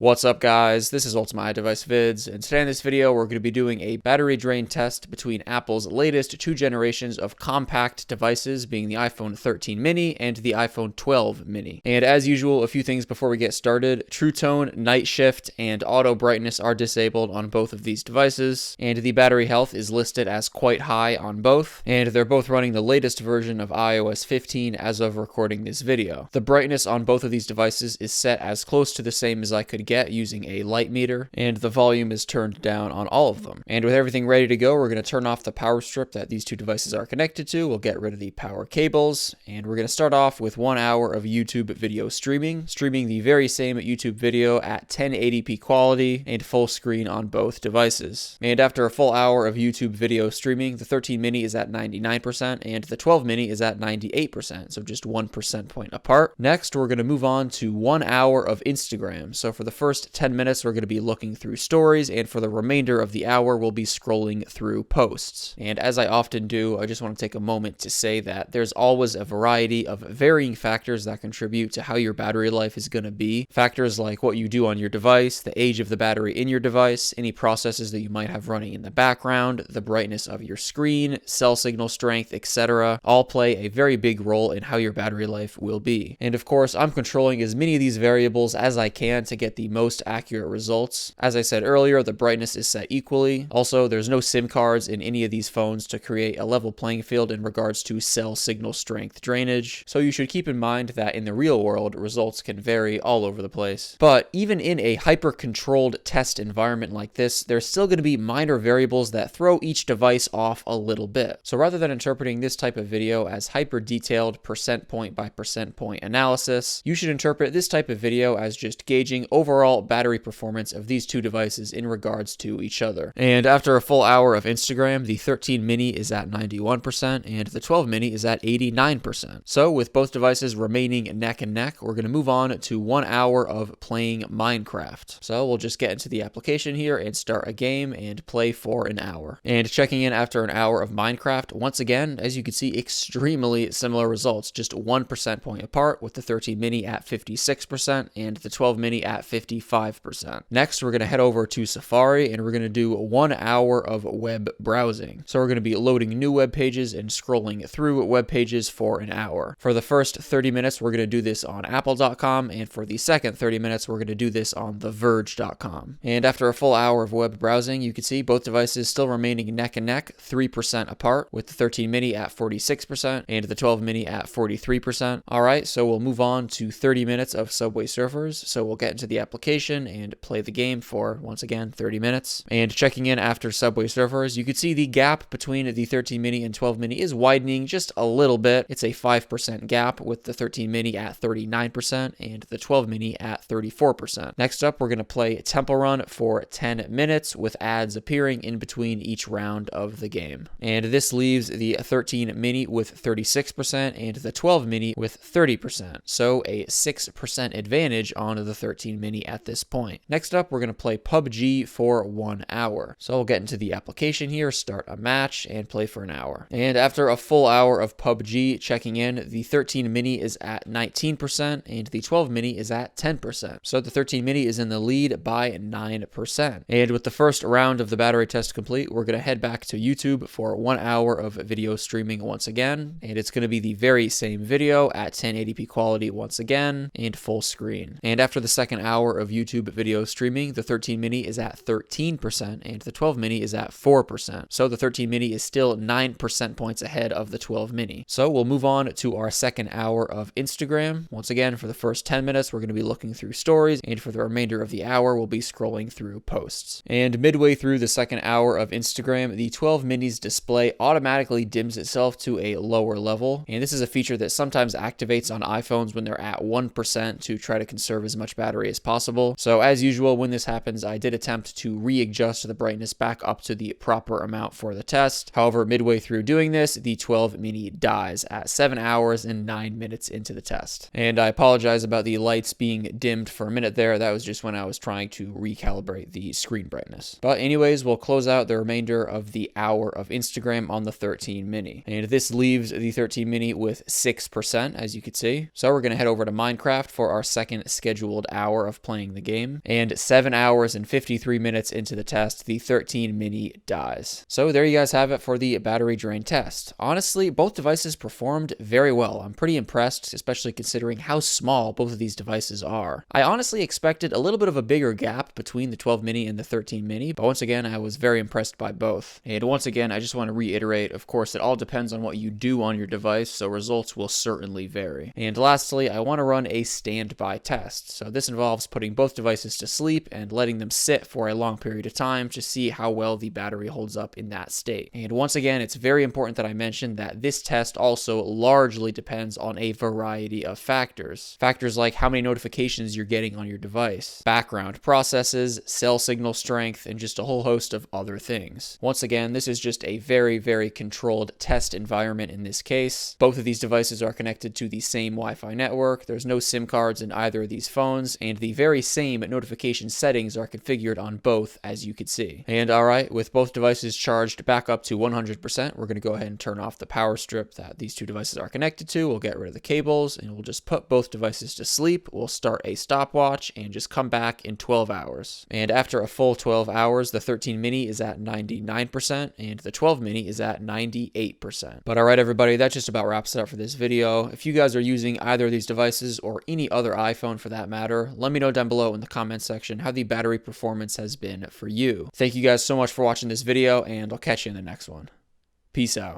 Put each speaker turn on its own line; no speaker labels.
What's up guys, this is Ultimate Device Vids, and today in this video we're going to be doing a battery drain test between Apple's latest two generations of compact devices, being the iPhone 13 mini and the iPhone 12 mini. And as usual, a few things before we get started. True Tone, Night Shift, and Auto Brightness are disabled on both of these devices, and the battery health is listed as quite high on both, and they're both running the latest version of iOS 15 as of recording this video. The brightness on both of these devices is set as close to the same as I could get using a light meter, and the volume is turned down on all of them. And with everything ready to go, we're going to turn off the power strip that these two devices are connected to. We'll get rid of the power cables, and we're going to start off with 1 hour of YouTube video streaming the very same YouTube video at 1080p quality and full screen on both devices. And after a full hour of YouTube video streaming, the 13 mini is at 99% and the 12 mini is at 98%, so just 1% point apart. Next, we're going to move on to 1 hour of Instagram. So for the first 10 minutes, we're going to be looking through stories, and for the remainder of the hour, we'll be scrolling through posts. And as I often do, I just want to take a moment to say that there's always a variety of varying factors that contribute to how your battery life is going to be. Factors like what you do on your device, the age of the battery in your device, any processes that you might have running in the background, the brightness of your screen, cell signal strength, etc., all play a very big role in how your battery life will be. And of course, I'm controlling as many of these variables as I can to get the most accurate results. As I said earlier, the brightness is set equally. Also, there's no SIM cards in any of these phones to create a level playing field in regards to cell signal strength drainage, so you should keep in mind that in the real world, results can vary all over the place. But even in a hyper-controlled test environment like this, there's still going to be minor variables that throw each device off a little bit. So rather than interpreting this type of video as hyper-detailed percent point by percent point analysis, you should interpret this type of video as just gauging overall battery performance of these two devices in regards to each other. And after a full hour of Instagram, the 13 mini is at 91% and the 12 mini is at 89%. So with both devices remaining neck and neck, we're going to move on to 1 hour of playing Minecraft. So we'll just get into the application here and start a game and play for an hour. And checking in after an hour of Minecraft, once again, as you can see, extremely similar results, just 1% point apart, with the 13 mini at 56% and the 12 mini at 55%. Next, we're going to head over to Safari and we're going to do 1 hour of web browsing. So we're going to be loading new web pages and scrolling through web pages for an hour. For the first 30 minutes, we're going to do this on apple.com, and for the second 30 minutes, we're going to do this on theverge.com. And after a full hour of web browsing, you can see both devices still remaining neck and neck, 3% apart, with the 13 mini at 46% and the 12 mini at 43%. All right, so we'll move on to 30 minutes of Subway Surfers. So we'll get into the application and play the game for, once again, 30 minutes. And checking in after Subway Surfers, you can see the gap between the 13 mini and 12 mini is widening just a little bit. It's a 5% gap, with the 13 mini at 39% and the 12 mini at 34%. Next up, we're going to play Temple Run for 10 minutes with ads appearing in between each round of the game. And this leaves the 13 mini with 36% and the 12 mini with 30%. So a 6% advantage on the 13 mini at this point. Next up, we're going to play PUBG for 1 hour. So we'll get into the application here, start a match, and play for an hour. And after a full hour of PUBG, checking in, the 13 mini is at 19% and the 12 mini is at 10%. So the 13 mini is in the lead by 9%. And with the first round of the battery test complete, we're going to head back to YouTube for 1 hour of video streaming once again. And it's going to be the very same video at 1080p quality once again and full screen. And after the second hour of YouTube video streaming, the 13 mini is at 13% and the 12 mini is at 4%. So the 13 mini is still 9% points ahead of the 12 mini. So we'll move on to our second hour of Instagram. Once again, for the first 10 minutes, we're going to be looking through stories, and for the remainder of the hour, we'll be scrolling through posts. And midway through the second hour of Instagram, the 12 mini's display automatically dims itself to a lower level. And this is a feature that sometimes activates on iPhones when they're at 1% to try to conserve as much battery as possible. So as usual, when this happens, I did attempt to readjust the brightness back up to the proper amount for the test. However, midway through doing this, the 12 mini dies at 7 hours and 9 minutes into the test. And I apologize about the lights being dimmed for a minute there. That was just when I was trying to recalibrate the screen brightness. But anyways, we'll close out the remainder of the hour of Instagram on the 13 mini. And this leaves the 13 mini with 6%, as you can see. So we're going to head over to Minecraft for our second scheduled hour of playing the game. And 7 hours and 53 minutes into the test, the 13 mini dies. So there you guys have it for the battery drain test. Honestly, both devices performed very well. I'm pretty impressed, especially considering how small both of these devices are. I honestly expected a little bit of a bigger gap between the 12 mini and the 13 mini, but once again, I was very impressed by both. And once again, I just want to reiterate, of course, it all depends on what you do on your device, so results will certainly vary. And lastly, I want to run a standby test. So this involves putting both devices to sleep and letting them sit for a long period of time to see how well the battery holds up in that state. And once again, it's very important that I mention that this test also largely depends on a variety of factors. Factors like how many notifications you're getting on your device, background processes, cell signal strength, and just a whole host of other things. Once again, this is just a very, very controlled test environment in this case. Both of these devices are connected to the same Wi-Fi network. There's no SIM cards in either of these phones, and the very same notification settings are configured on both, as you can see. And alright, with both devices charged back up to 100%, we're going to go ahead and turn off the power strip that these two devices are connected to. We'll get rid of the cables, and we'll just put both devices to sleep. We'll start a stopwatch and just come back in 12 hours. And after a full 12 hours, the 13 mini is at 99%, and the 12 mini is at 98%. But alright everybody, that just about wraps it up for this video. If you guys are using either of these devices, or any other iPhone for that matter, let me know down below in the comment section how the battery performance has been for you. Thank you guys so much for watching this video, and I'll catch you in the next one. Peace out.